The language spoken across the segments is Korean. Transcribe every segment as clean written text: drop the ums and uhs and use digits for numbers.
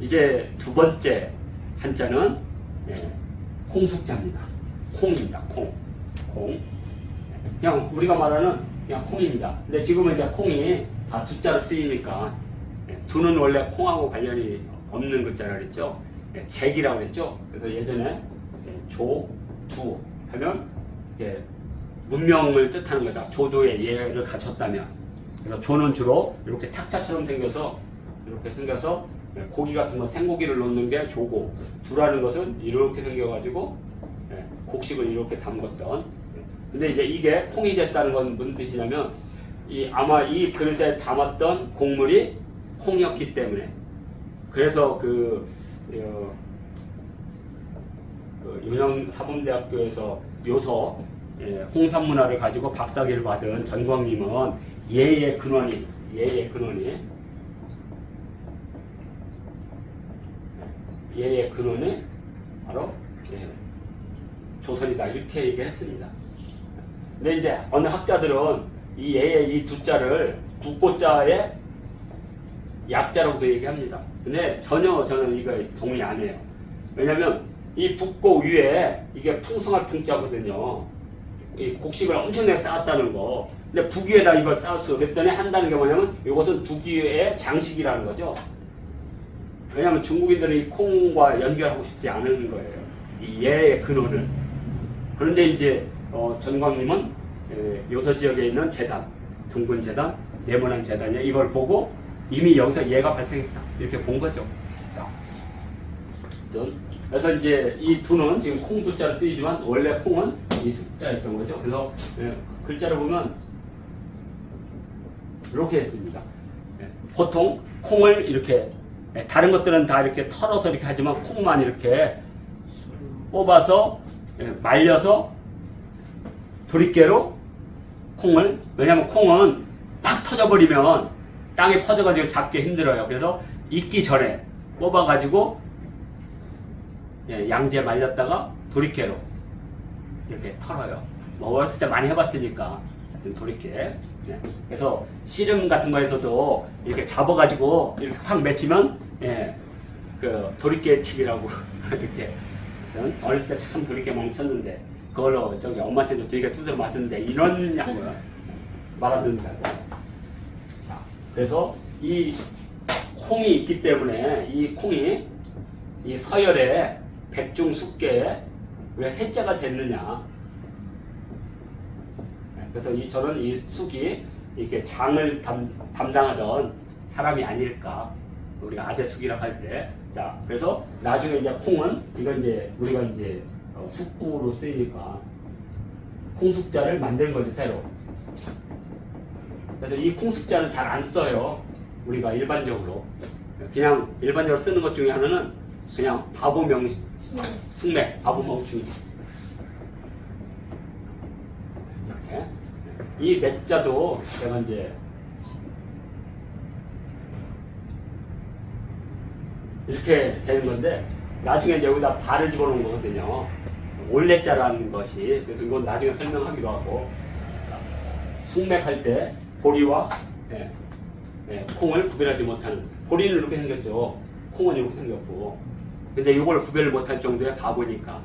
이제 두 번째 한자는 콩숙자입니다. 콩입니다. 콩. 그냥 우리가 말하는 그냥 콩입니다. 근데 지금은 이제 콩이 다 두자로 쓰이니까 두는 원래 콩하고 관련이 없는 글자라 그랬죠. 잭이라고 그랬죠. 그래서 예전에 조, 두 하면 문명을 뜻하는 거다. 조도의 예를 갖췄다면. 그래서 조는 주로 이렇게 탁자처럼 생겨서 고기 같은 거 생고기를 넣는 게 조고, 두라는 것은 이렇게 생겨가지고 곡식을 이렇게 담궜던. 근데 이제 이게 콩이 됐다는 건 무슨 뜻이냐면 아마 이 그릇에 담았던 곡물이 콩이었기 때문에. 그래서 윤영사범대학교에서 묘서 홍삼문화를 가지고 박사학위를 받은 전광님은 예의 근원이 바로 조선이다 이렇게 얘기했습니다. 근데 이제 어느 학자들은 이 예의 이 두자를 국보자의 약자라고도 얘기합니다. 근데 전혀 저는 이거 동의 안 해요. 왜냐면 이 북고 위에 이게 풍성할 풍자거든요. 이 곡식을 엄청나게 쌓았다는 거. 근데 북 위에다 이걸 쌓았어. 그랬더니 한다는 게 뭐냐면 이것은 북위의 장식이라는 거죠. 왜냐면 중국인들은 이 콩과 연결하고 싶지 않은 거예요. 이 예의 근원을. 그런데 이제 전광님은 요서 지역에 있는 재단, 둥근 재단, 네모난 재단이야. 이걸 보고 이미 여기서 예가 발생했다. 이렇게 본 거죠. 자, 그래서 이제 이 두는 지금 콩 두자로 쓰이지만 원래 콩은 이 숫자였던 거죠. 그래서 글자를 보면 이렇게 했습니다. 보통 콩을 이렇게 다른 것들은 다 이렇게 털어서 이렇게 하지만 콩만 이렇게 뽑아서 말려서 도리깨로 콩을, 왜냐면 콩은 팍 터져버리면 땅에 퍼져가지고 잡기 힘들어요. 그래서 익기 전에 뽑아가지고 양지에 말렸다가 도리깨로 이렇게 털어요. 뭐 어렸을 때 많이 해봤으니까 도리깨. 그래서 씨름 같은 거에서도 이렇게 잡아가지고 이렇게 확 맺히면 그 도리깨 치기라고 이렇게. 저는 어렸을 때 참 도리깨 많이 쳤는데 그걸로 저기 엄마한테도 저희가 두드려 맞았는데 이런 양을 말아듣는다고. 그래서 이 콩이 있기 때문에 이 콩이 이 서열에 백중숙계에 왜 셋자가 됐느냐. 그래서 저는 이 숙이 이렇게 장을 담당하던 사람이 아닐까. 우리가 아재숙이라고 할 때. 자, 그래서 나중에 이제 콩은 이건 이제 우리가 이제 숙부로 쓰이니까 콩숙자를 만든 거지 새로. 그래서 이 콩숙자는 잘 안 써요. 우리가 일반적으로. 그냥 일반적으로 쓰는 것 중에 하나는 그냥 바보명, 숙맥, 바보명충. 이렇게. 이 맥자도 제가 이제 이렇게 되는 건데 나중에 이제 여기다 발을 집어넣은 거거든요. 올레자라는 것이. 그래서 이건 나중에 설명하기로 하고. 숙맥할 때 보리와 콩을 구별하지 못하는. 보리는 이렇게 생겼죠. 콩은 이렇게 생겼고. 근데 이걸 구별을 못할 정도의 바보니까.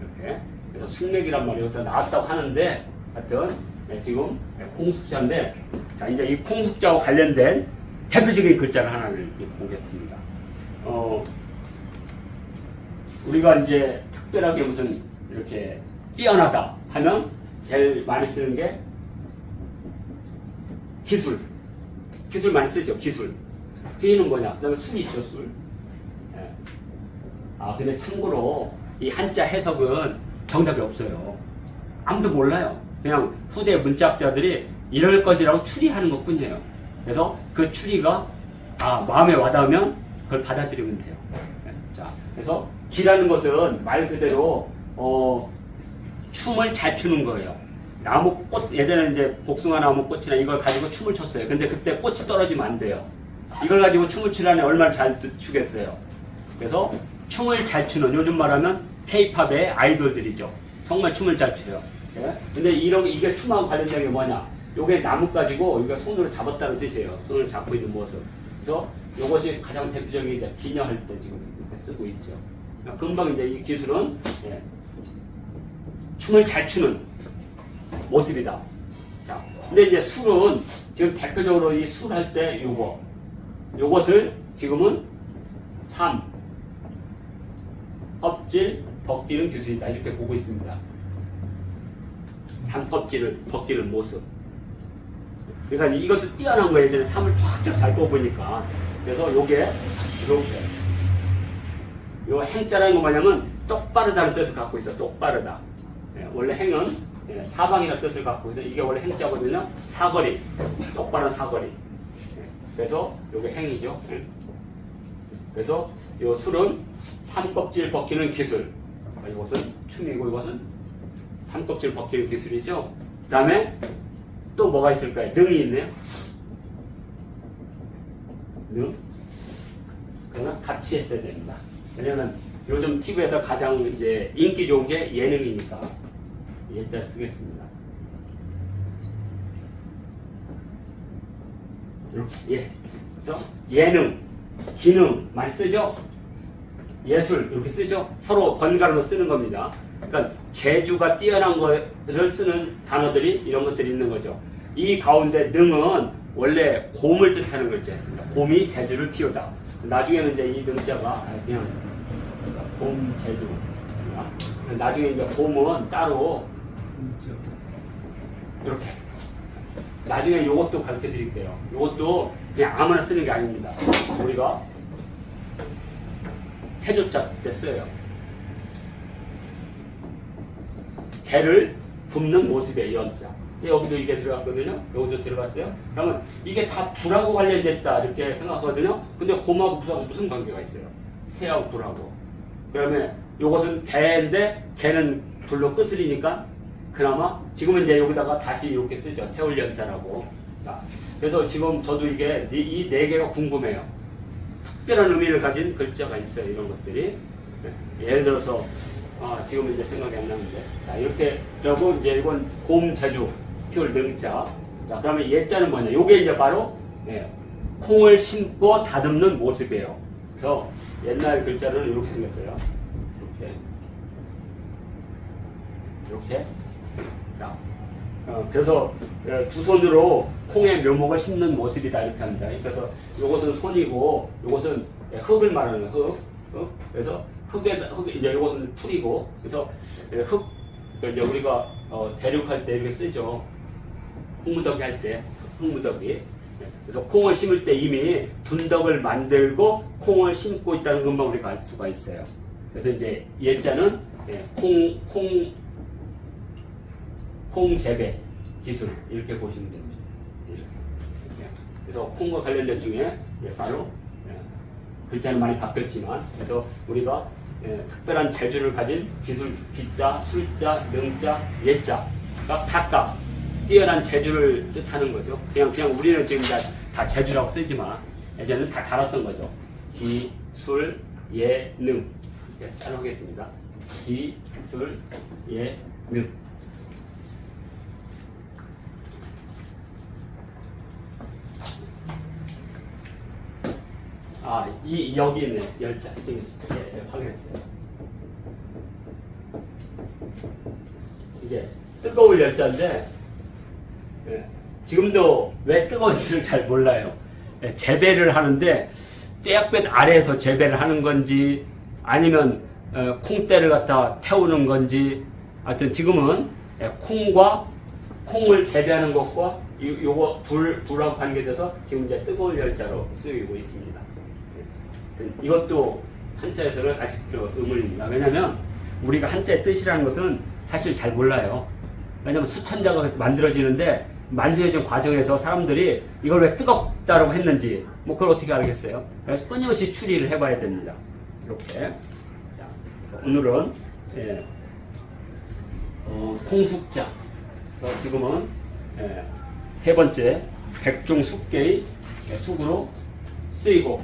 이렇게. 그래서 숙맥이란 말이 여기서 나왔다고 하는데, 하여튼, 지금 콩숙자인데, 자, 이제 이 콩숙자와 관련된 대표적인 글자를 하나를 보겠습니다. 우리가 이제 특별하게 무슨 이렇게 뛰어나다 하면 제일 많이 쓰는 게 기술. 기술 많이 쓰죠, 기술. 기는 뭐냐? 그 다음에 술이 있죠, 술. 근데 참고로 이 한자 해석은 정답이 없어요. 아무도 몰라요. 그냥 소재 문자학자들이 이럴 것이라고 추리하는 것 뿐이에요. 그래서 그 추리가 마음에 와닿으면 그걸 받아들이면 돼요. 자, 그래서 기라는 것은 말 그대로 춤을 잘 추는 거예요. 나무꽃, 예전에 이제 복숭아 나무꽃이나 이걸 가지고 춤을 췄어요. 근데 그때 꽃이 떨어지면 안 돼요. 이걸 가지고 춤을 추려니 얼마나 잘 추겠어요. 그래서 춤을 잘 추는, 요즘 말하면 K-팝의 아이돌들이죠. 정말 춤을 잘 춰요. 근데 이게 춤하고 관련된 게 뭐냐? 요게 나무 가지고 이거 손으로 잡았다는 뜻이에요. 손을 잡고 있는 모습. 그래서 이것이 가장 대표적인 이제 기녀할 때 지금 이렇게 쓰고 있죠. 금방 이제 이 기술은 춤을 잘 추는 모습이다. 자, 근데 이제 술은 지금 대표적으로 이 술 할 때 요것을 지금은 3 껍질 벗기는 기술이다 이렇게 보고 있습니다. 3 껍질을 벗기는 모습. 그러니까 이것도 뛰어난 거예요. 예전에 3을 쫙쫙 잘 뽑으니까. 그래서 요게 이렇게 요 행자라는 거 뭐냐면 똑바르다는 뜻을 갖고 있어. 똑바르다. 원래 행은 사방이라는 뜻을 갖고 있는데 이게 원래 행자거든요. 사거리, 똑바른 사거리. 그래서 요게 행이죠. 그래서 요 술은 3껍질 벗기는 기술. 이것은 춤이고 이것은 3껍질 벗기는 기술이죠. 그 다음에 또 뭐가 있을까요? 능이 있네요. 능. 그러나 같이 했어야 됩니다. 왜냐면 요즘 TV에서 가장 이제 인기 좋은 게 예능이니까 예자 쓰겠습니다. 이렇게 예. 그래서 예능, 기능 많이 쓰죠. 예술 이렇게 쓰죠. 서로 번갈아서 쓰는 겁니다. 그러니까 재주가 뛰어난 것을 쓰는 단어들이 이런 것들이 있는 거죠. 이 가운데 능은 원래 곰을 뜻하는 글자였습니다. 곰이 재주를 피우다. 나중에는 이제 이 능자가 그냥 곰 재주. 나중에 이제 곰은 따로 이렇게. 나중에 요것도 가르쳐 드릴게요. 요것도 그냥 아무나 쓰는 게 아닙니다. 우리가 세조자 때 써요. 개를 굽는 모습의 연자. 여기도 이게 들어갔거든요. 여기도 들어갔어요. 그러면 이게 다 불하고 관련됐다 이렇게 생각하거든요. 근데 곰하고 무슨 관계가 있어요? 새하고 불하고. 그러면 이것은 개인데 개는 불로 끄스리니까 그나마 지금은 이제 여기다가 다시 이렇게 쓰죠. 태울 연자라고. 자, 그래서 지금 저도 이게 이 네 개가 궁금해요. 특별한 의미를 가진 글자가 있어요. 이런 것들이. 예를 들어서 지금은 이제 생각이 안 나는데. 자, 이렇게 그리고 이제 이건 곰 제주 피울 능자. 자, 그러면 예자는 뭐냐? 요게 이제 바로 콩을 심고 다듬는 모습이에요. 그래서 옛날 글자는 이렇게 생겼어요. 이렇게. 자, 그래서 두 손으로 콩의 묘목을 심는 모습이다 이렇게 합니다. 그래서 이것은 손이고 이것은 흙을 말하는 흙. 그래서 흙 이제 이것은 풀이고 그래서 흙 이제 우리가 대륙할 때 이렇게 쓰죠. 흙무더기 할 때 흙무더기. 그래서 콩을 심을 때 이미 둔덕을 만들고 콩을 심고 있다는 것만 우리가 알 수가 있어요. 그래서 이제 예자는 콩 재배 기술 이렇게 보시면 됩니다. 그래서 콩과 관련된 중에 바로 글자는 많이 바뀌었지만 그래서 우리가 특별한 재주를 가진 기술 기자, 술자, 능자, 예자가 각각 뛰어난 재주를 뜻하는 거죠. 그냥 우리는 지금 다 재주라고 쓰지만 예전에는 다 다뤘던 거죠. 기, 술, 예, 능 이렇게 따라하겠습니다. 기, 술, 예, 능. 여기 있네. 열자. 지금 확인했어요. 이게 뜨거울 열자인데, 지금도 왜 뜨거운지를 잘 몰라요. 재배를 하는데, 떼약볕 아래에서 재배를 하는 건지, 아니면, 콩대를 갖다 태우는 건지, 하여튼 지금은 콩을 재배하는 것과 요거 불하고 관계돼서 지금 이제 뜨거운 열자로 쓰이고 있습니다. 이것도 한자에서는 아직도 의문입니다. 왜냐하면 우리가 한자의 뜻이라는 것은 사실 잘 몰라요. 왜냐하면 수천자가 만들어지는데 만들어진 과정에서 사람들이 이걸 왜 뜨겁다고 했는지 그걸 어떻게 알겠어요? 그래서 끊임없이 추리를 해봐야 됩니다. 이렇게. 자, 오늘은 콩숙자. 그래서 지금은 세 번째 백중숙계의 숙으로 쓰이고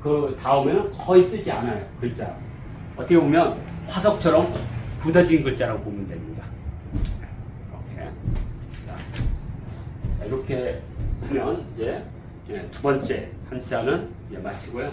그 다음에는 거의 쓰지 않아요. 글자. 어떻게 보면 화석처럼 굳어진 글자라고 보면 됩니다. 이렇게. 자, 이렇게 하면 이제 두 번째 한자는 이제 마치고요.